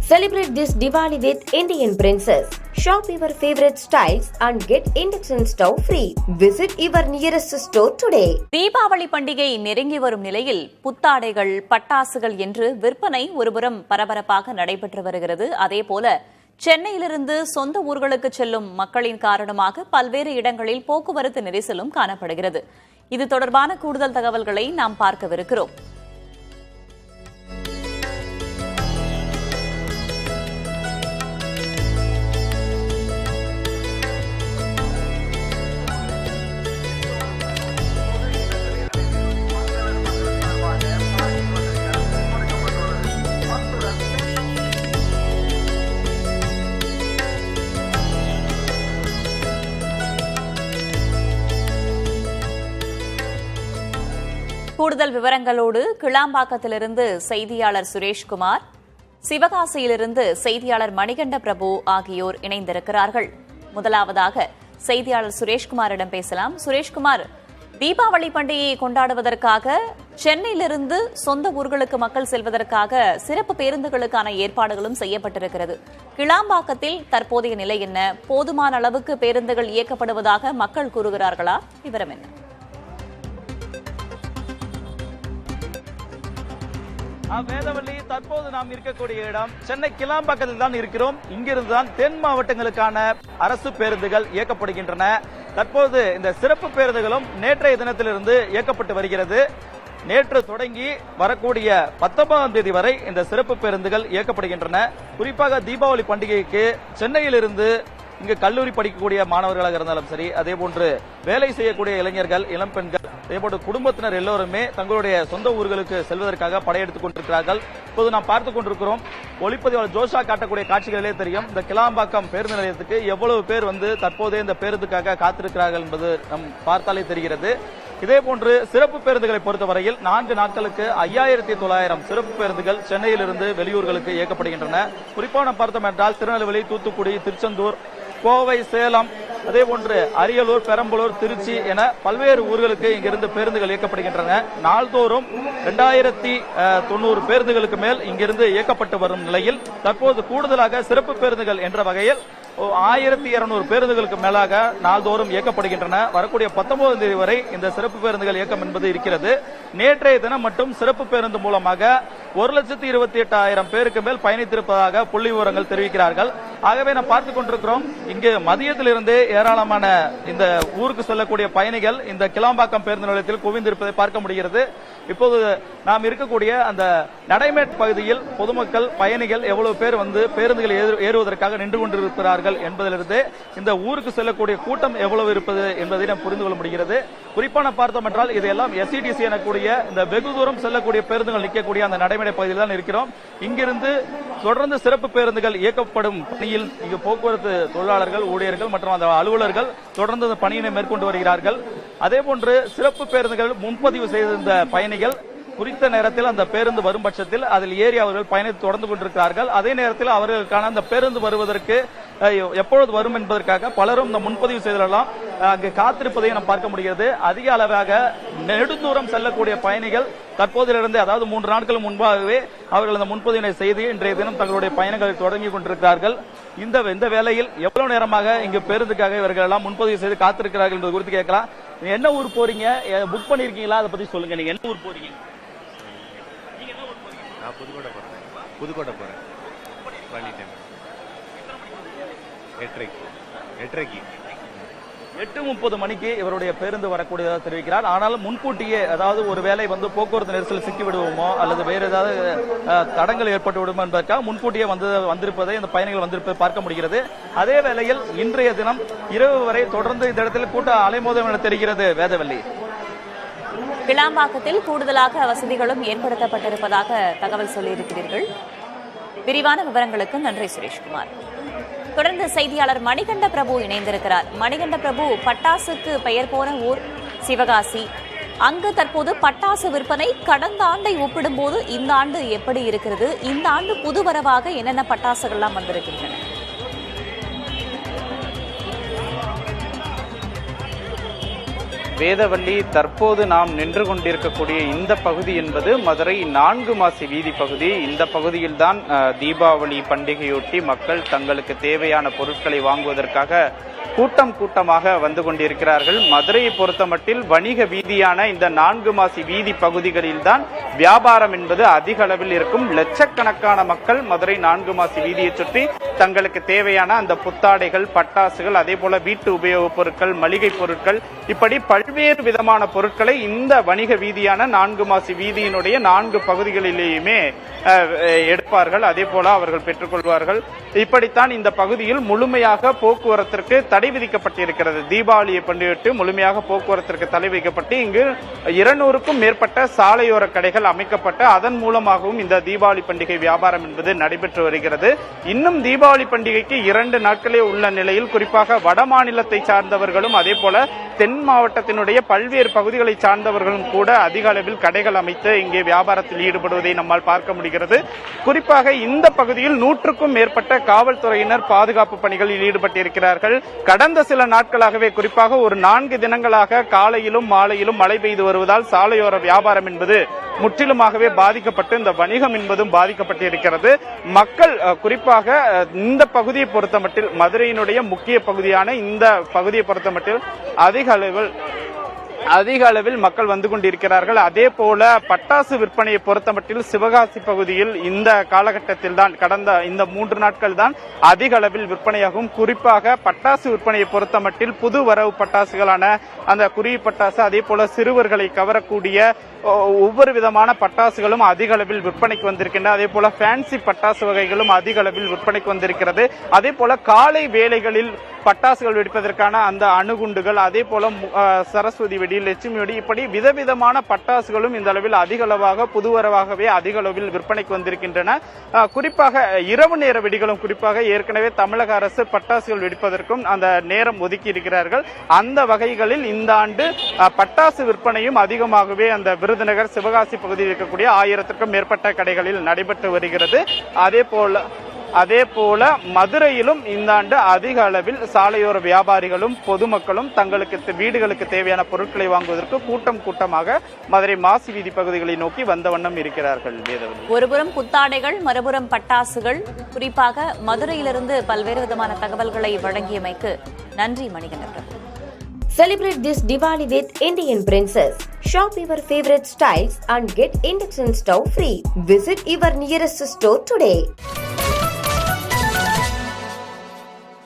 Celebrate this Diwali with Indian Princess. Shop your favorite styles and get induction stove free. Visit your nearest store today. Deepavali பண்டிகை நெருங்கி வரும் நிலையில் புத்தாடைகள், பட்டாசுகள் என்று விற்பனை ஒருபுறம் பரபரப்பாக நடைபெற்று வருகிறது. அதேபோல சென்னையிலிருந்து சொந்த ஊர்களுக்கு செல்லும் மக்களின் காரணமாக பல்வேறு இடங்களில் போக்குவரத்து நெரிசலும் காணப்படுகிறது. இது தொடர்பான கூடுதல் தகவல்களை நாம் பார்க்கவிருக்கிறோம். கூடுதல் விவரங்களோடு கிளாம்பாக்கத்திலிருந்து செய்தியாளர் சுரேஷ்குமார், சிவகாசியிலிருந்து செய்தியாளர் மணிகண்ட பிரபு ஆகியோர் இணைந்திருக்கிறார்கள். முதலாவதாக செய்தியாளர் சுரேஷ்குமாரிடம் பேசலாம். சுரேஷ்குமார், தீபாவளி பண்டிகையை கொண்டாடுவதற்காக சென்னையிலிருந்து சொந்த ஊர்களுக்கு மக்கள் செல்வதற்காக சிறப்பு பேருந்துகளுக்கான ஏற்பாடுகளும் செய்யப்பட்டிருக்கிறது. கிளாம்பாக்கத்தில் தற்போதைய நிலை என்ன? போதுமான அளவுக்கு பேருந்துகள் இயக்கப்படுவதாக மக்கள் கூறுகிறார்களா? விவரம் என்ன? வேதவள்ளி, தற்போது நாம் இருக்கக்கூடிய இடம் சென்னை கிளாம்பாக்கத்தில் தான் இருக்கிறோம். இங்கிருந்து தான் தென் மாவட்டங்களுக்கான அரசு பேருந்துகள் இயக்கப்படுகின்றன. தற்போது இந்த சிறப்பு பேருந்துகளும் நேற்றைய தினத்திலிருந்து இயக்கப்பட்டு வருகிறது. நேற்று தொடங்கி வரக்கூடிய 19ஆம் தேதி வரை இந்த சிறப்பு பேருந்துகள் இயக்கப்படுகின்றன. குறிப்பாக தீபாவளி பண்டிகைக்கு சென்னையிலிருந்து இங்கு கல்லூரி படிக்கக்கூடிய மாணவர்களாக இருந்தாலும் சரி, அதே போன்று வேலை செய்யக்கூடிய இளைஞர்கள், இளம் பெண்கள், அதே போன்று குடும்பத்தினர் எல்லோருமே தங்களுடைய சொந்த ஊர்களுக்கு செல்வதற்காக படையெடுத்துக் கொண்டிருக்கிறார்கள். இப்போது நாம் பார்த்துக் கொண்டிருக்கிறோம். ஒளிப்பதிவாளர் ஜோஷா காட்டக்கூடிய காட்சிகளிலே தெரியும் இந்த கிளாம்பாக்கம் பேருந்து நிலையத்துக்கு எவ்வளவு பேர் தற்போதே இந்த பேருந்துக்காக காத்திருக்கிறார்கள் என்பது நம் பார்த்தாலே தெரிகிறது. இதேபோன்று சிறப்பு பேருந்துகளை பொறுத்தவரையில் 4 நாட்களுக்கு 5900 சிறப்பு பேருந்துகள் சென்னையிலிருந்து வெளியூர்களுக்கு இயக்கப்படுகின்றன. குறிப்பாக நாம் பார்த்தோம் என்றால் திருநெல்வேலி, தூத்துக்குடி, திருச்செந்தூர், கோவை, சேலம், அதேபோன்று அரியலூர், பெரம்பலூர், திருச்சி என பல்வேறு ஊர்களுக்கு இங்கிருந்து பேருந்துகள் இயக்கப்படுகின்றன. நாள்தோறும் 2090 பேருந்துகளுக்கு மேல் இங்கிருந்து இயக்கப்பட்டு வரும் நிலையில் தற்போது கூடுதலாக சிறப்பு பேருந்துகள் என்ற வகையில் 1200 பேருந்துகளுக்கு மேலாக நாள்தோறும் இயக்கப்படுகின்றன. வரக்கூடிய 19ஆம் தேதி வரை இந்த சிறப்பு பேருந்துகள் இயக்கம் என்பது இருக்கிறது. நேற்றைய தினம் மட்டும் சிறப்பு பேருந்து மூலமாக 1,28,000 பேருக்கு மேல் பயணித்திருப்பதாக புள்ளி விவரங்கள் தெரிவிக்கிறார்கள். ஆகவே நாம் பார்த்துக் கொண்டிருக்கிறோம், இங்கு மதியத்திலிருந்தே ஏராளமான இந்த ஊருக்கு செல்லக்கூடிய பயணிகள் இந்த கிளாம்பாக்கம் பேருந்து நிலையத்தில் குவிந்திருப்பதை பார்க்க முடிகிறது. இப்போது நாம் இருக்கக்கூடிய அந்த நடைமேட் பகுதியில் பொதுமக்கள், பயணிகள் எவ்வளவு பேர் பேருந்துகள் ஏறுவதற்காக நின்று கொண்டிருக்கிறார்கள் என்பதிலிருந்து இந்த ஊருக்கு செல்லக்கூடிய கூட்டம் எவ்வளவு இருப்பது என்பதை நாம் புரிந்து கொள்ள முடிகிறது. குறிப்பாக பார்த்தோம் என்றால் இதையெல்லாம் SETC எனக்கூடிய இந்த வெகு தூரம் செல்லக்கூடிய பேருந்துகள் நிற்கக்கூடிய அந்த நடைமேடை பகுதியில் தான் இருக்கிறோம். இங்கிருந்து தொடர்ந்து சிறப்பு பேருந்துகள் இயக்கப்படும் பணியில் இங்கு போக்குவரத்து தொழிலாளர்கள், ஊழியர்கள் மற்றும் அந்த அலுவலர்கள் தொடர்ந்து அந்த பணியினை மேற்கொண்டு வருகிறார்கள். அதேபோன்று சிறப்பு பேருந்துகள் முன்பதிவு செய்திருந்த பயணிகள் குறித்த நேரத்தில் அந்த பேருந்து வரும் பட்சத்தில் அதில் ஏறி அவர்கள் பயணத்தை தொடர்ந்து கொண்டிருக்கிறார்கள். அதே நேரத்தில் அவர்களுக்கான அந்த பேருந்து வருவதற்கு எப்பொழுது வரும் என்பதற்காக பலரும் இந்த முன்பதிவு செய்தெல்லாம் அங்கு காத்திருப்பதை நாம் பார்க்க முடிகிறது. அதிக அளவாக நெடுந்தூரம் செல்லக்கூடிய பயணிகள் தற்போதிலிருந்து, அதாவது 3 நாட்கள் முன்பாகவே அவர்கள் அந்த முன்பதிவினை செய்து இன்றைய தினம் தங்களுடைய பயணங்களை தொடங்கி கொண்டிருக்கிறார்கள். இந்த வேளையில் எவ்வளவு நேரமாக இங்கு பேருந்துக்காக இவர்கள் எல்லாம் முன்பதிவு செய்து காத்திருக்கிறார்கள் என்பது குறித்து கேட்கலாம். என்ன ஊர் போறீங்க? புக் பண்ணிருக்கீங்களா? அதை பத்தி சொல்லுங்க. நீங்க என்ன ஊர் போறீங்க? புதுக்கோட்டை போறேன். 8:30 மணிக்கு இவருடைய பேருந்து வரக்கூடியதாக தெரிவிக்கிறார். ஆனால் முன்கூட்டியே, அதாவது ஒருவேளை போக்குவரத்து நெரிசல் சிக்கி விடுவோமோ அல்லது வேறு ஏதாவது தடங்கள் ஏற்பட்டு விடுமோ என்பதற்காக முன்கூட்டியே வந்திருப்பதை இந்த பயணிகள் வந்திருப்பதை பார்க்க முடிகிறது. அதே வேளையில் இன்றைய தினம் இரவு வரை தொடர்ந்து இந்த இடத்தில் கூட்ட அலைமோதும் என தெரிகிறது. வேதவள்ளி, கிளாம்பாக்கத்தில் கூடுதலாக வசதிகளும் ஏற்படுத்தப்பட்டிருப்பதாக தகவல் சொல்லியிருக்கிறீர்கள். விரிவான விவரங்களுக்கு நன்றி சுரேஷ்குமார். தொடர்ந்து செய்தியாளர் மணிகண்ட பிரபு இணைந்திருக்கிறார். மணிகண்ட பிரபு, பட்டாசுக்கு பெயர் போன ஊர் சிவகாசி. அங்கு தற்போது பட்டாசு விற்பனை கடந்த ஆண்டை ஒப்பிடும்போது இந்த ஆண்டு எப்படி இருக்கிறது? இந்த ஆண்டு புதுவரவாக என்னென்ன பட்டாசுகள்லாம் வந்திருக்கின்றன? வேதவள்ளி, தற்போது நாம் நின்று கொண்டிருக்கக்கூடிய இந்த பகுதி என்பது மதுரை 4 மாசி வீதி பகுதி. இந்த பகுதியில்தான் தீபாவளி பண்டிகையொட்டி மக்கள் தங்களுக்கு தேவையான பொருட்களை வாங்குவதற்காக கூட்டமாக வந்து கொண்டிருக்கிறார்கள். மதுரையை பொறுத்தமட்டில் வணிக வீதியான இந்த 4 மாசி வீதி பகுதிகளில்தான் வியாபாரம் என்பது அதிக அளவில் இருக்கும். லட்சக்கணக்கான மக்கள் மதுரை 4 மாசி வீதியை சுற்றி தங்களுக்கு தேவையான அந்த புத்தாடைகள், பட்டாசுகள், அதே போல வீட்டு உபயோகப் பொருட்கள், மளிகை பொருட்கள், இப்படி பல்வேறு விதமான பொருட்களை இந்த வணிக வீதியான 4 மாசி வீதியினுடைய 4 பகுதிகளிலேயுமே எடுப்பார்கள். அதே போல அவர்கள் பெற்றுக்கொள்வார்கள். இப்படித்தான் இந்த பகுதியில் முழுமையாக போக்குவரத்திற்கு தடை விதிக்கப்பட்டிருக்கிறது. தீபாவளியை பண்டிகையிட்டு முழுமையாக போக்குவரத்திற்கு தடை விதிக்கப்பட்டு இங்கு 200க்கும் மேற்பட்ட சாலையோர கடைகள் அமைக்கப்பட்டு அதன் மூலமாகவும் இந்த தீபாவளி பண்டிகை வியாபாரம் என்பது நடைபெற்று வருகிறது. இன்னும் தீபாவளி பண்டிகைக்கு 2 நாட்களே உள்ள நிலையில் குறிப்பாக வட மாநிலத்தை சார்ந்தவர்களும் அதே போல தென் மாவட்டத்தினுடைய பல்வேறு பகுதிகளை சார்ந்தவர்களும் கூட அதிக அளவில் கடைகள் அமைத்து இங்கே வியாபாரத்தில் ஈடுபடுவதை நம்மால் பார்க்க முடிகிறது. குறிப்பாக இந்த பகுதியில் 100க்கும் மேற்பட்ட காவல்துறையினர் பாதுகாப்பு பணிகளில் ஈடுபட்டிருக்கிறார்கள். கடந்த சில நாட்களாகவே குறிப்பாக ஒரு 4 தினங்களாக காலையிலும் மாலையிலும் மழை பெய்து வருவதால் சாலையோர வியாபாரம் என்பது முற்றிலுமாகவே பாதிக்கப்பட்டு இந்த வணிகம் என்பதும் பாதிக்கப்பட்டிருக்கிறது. மக்கள் குறிப்பாக இந்த பகுதியை பொறுத்தமட்டில் மதுரையினுடைய முக்கிய பகுதியான இந்த பகுதியை பொறுத்தமட்டில் அதிக அளவில் மக்கள் வந்து கொண்டிருக்கிறார்கள். அதே போல பட்டாசு விற்பனையை பொறுத்தமட்டில் சிவகாசி பகுதியில் இந்த காலகட்டத்தில் தான் கடந்த இந்த 3 நாட்கள் தான் அதிக அளவில் விற்பனையாகும். குறிப்பாக பட்டாசு விற்பனையை பொறுத்தமட்டில் புது வரவு பட்டாசுகளான அந்த குருவி பட்டாசு, அதே போல சிறுவர்களை கவரக்கூடிய ஒவ்வொரு விதமான பட்டாசுகளும் அதிக அளவில் விற்பனைக்கு வந்திருக்கின்றன. அதே போல ஃபேன்சி பட்டாசு வகைகளும் அதிக அளவில் விற்பனைக்கு வந்திருக்கிறது. அதே போல காலை வேளைகளில் பட்டாசுகள் வெடிப்பதற்கான அந்த அணுகுண்டுகள், அதே போல சரஸ்வதி வெடி, லட்சுமி வெடி, இப்படி விதவிதமான பட்டாசுகளும் இந்த அளவில் அதிக அளவாக புதுவரவாகவே அதிக அளவில் விற்பனைக்கு வந்திருக்கின்றன. குறிப்பாக இரவு நேர வெடிகளும், குறிப்பாக ஏற்கனவே தமிழக அரசு பட்டாசுகள் வெடிப்பதற்கும் அந்த நேரம் ஒதுக்கி இருக்கிறார்கள். அந்த வகைகளில் இந்த ஆண்டு பட்டாசு விற்பனையும் அதிகமாகவே அந்த விருதுநகர், சிவகாசி பகுதியில் இருக்கக்கூடிய 1000க்கும் மேற்பட்ட கடைகளில் நடைபெற்று வருகிறது. அதே போல மதுரையிலும் இந்த ஆண்டு அதிக அளவில் சாலையோர வியாபாரிகளும் பொதுமக்களும் தங்களுக்கு வீடுகளுக்கு தேவையான பொருட்களை வாங்குவதற்கு கூட்டமாக மதுரை மாசி வீதி பகுதிகளை நோக்கி வந்த வண்ணம் இருக்கிறார்கள். ஒருபுறம் புத்தாடைகள், மறுபுறம் பட்டாசுகள், குறிப்பாக மதுரையிலிருந்து பல்வேறு விதமான தகவல்களை வழங்கியமைக்கு நன்றி Manikandan. Celebrate this Diwali with Indian Princess. Shop your favorite styles and get induction stove free. Visit your nearest store today.